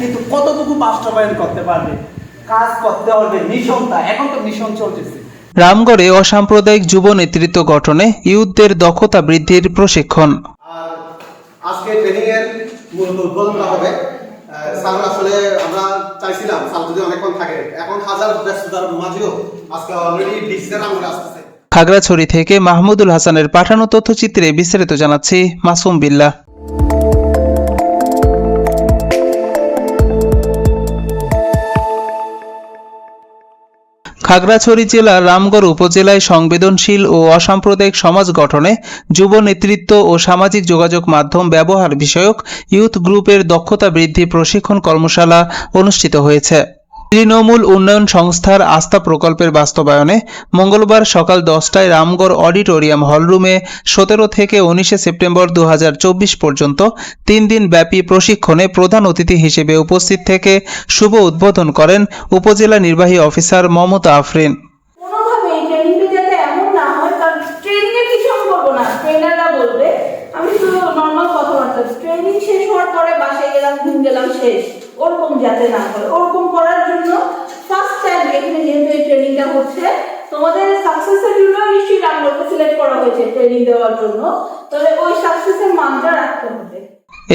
কিন্তু কতটুকু বাস্তবায়ন করতে পারবে, কাজ করতে হবে মিশনটা, এখন তো মিশন চলতেছে। রামগড়ে অসাম্প্রদায়িক যুব নেতৃত্ব গঠনে ইউথদের দক্ষতা বৃদ্ধির প্রশিক্ষণ। আর আজকে ট্রেনিং এর মূলত উদ্বোধনটা হবে। স্যার আসলে আমরা চাইছিলাম স্যার যদি অনেকক্ষণ থাকে, এখন হাজার ব্যস্ততার মাঝেও আজকে অলরেডি ডিসিশন আমরা আসতেছে। খাগড়াছড়ি থেকে মাহমুদুল হাসানের পাঠানো তথ্যচিত্রে বিস্তারিত জানাচ্ছি মাসুম বিল্লাহ। খাগড়াছড়ি জেলার রামগড় উপজেলায় সংবেদনশীল ও অসাম্প্রদায়িক সমাজ গঠনে যুব নেতৃত্ব ও সামাজিক যোগাযোগ মাধ্যম ব্যবহার বিষয়ক ইউথ গ্রুপের দক্ষতা বৃদ্ধি প্রশিক্ষণ কর্মশালা অনুষ্ঠিত হয়েছে। তৃণমূল উন্নয়ন সংস্থার আস্থা প্রকল্পের বাস্তবায়নে মঙ্গলবার সকাল 10টায় রামগড় অডিটোরিয়াম হলরুমে 17 থেকে 19 সেপ্টেম্বর 2024 পর্যন্ত 3 দিন ব্যাপী প্রশিক্ষণে প্রধান অতিথি হিসেবে উপস্থিত থেকে শুভ উদ্বোধন করেন উপজেলা নির্বাহী অফিসার মমতা আফরিন। কোনোভাবেই ট্রেনিংটা যাতে এমন না হয়, কারণ ট্রেনিং এর কিছু আমি বলবো না, ট্রেনাররা বলবে, আমি তো নর্মাল কথাবার্তা, ট্রেনিং শেষ হওয়ার পরে বাসায় গেলাম, ঘুম গেলাম, শেষ, ওরকম যাতে না হয়। ওরকম করার জন্য ফার্স্ট টাইম এখানে যেহেতু এই ট্রেনিংটা হচ্ছে, তোমাদের সাকসেসের জন্য নিশ্চয়ই রামগড়কে সিলেক্ট করা হয়েছে ট্রেনিং দেওয়ার জন্য, তবে ওই সাকসেসের মানটা রাখতে হবে।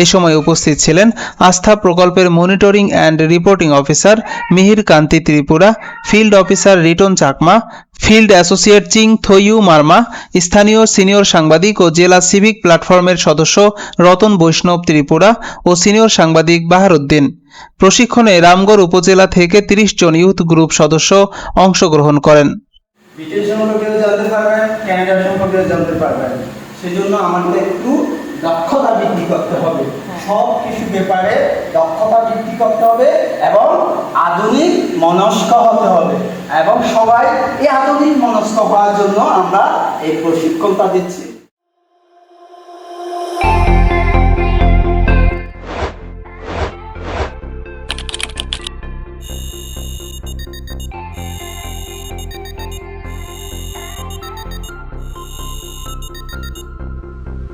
এ সময় উপস্থিত ছিলেন আস্থা প্রকল্পের monitoring and reporting officer Mihir Kanti Tripura, field officer Riton Chakma, field associate Ching Thoiu Marma, স্থানীয় সিনিয়র সাংবাদিক ও জেলা সিভিক প্ল্যাটফর্মের সদস্য রতন বৈষ্ণব ত্রিপুরা ও সিনিয়র সাংবাদিক বাহারউদ্দিন। প্রশিক্ষণে রামগড় উপজেলা থেকে 30 জন ইউথ গ্রুপ সদস্য অংশগ্রহণ করেন। ব্রিটিশ সম্পর্কে জানতে পারবেন, ক্যানাডার সম্পর্কে জানতে পারবেন, সেজন্য আমাদের একটু দক্ষতা বৃদ্ধি করতে হবে, সব কিছু ব্যাপারে দক্ষতা বৃদ্ধি করতে হবে এবং আধুনিক মনস্ক হতে হবে, এবং সবাই এই আধুনিক মনস্ক হওয়ার জন্য আমরা এই প্রশিক্ষণটা দিচ্ছি।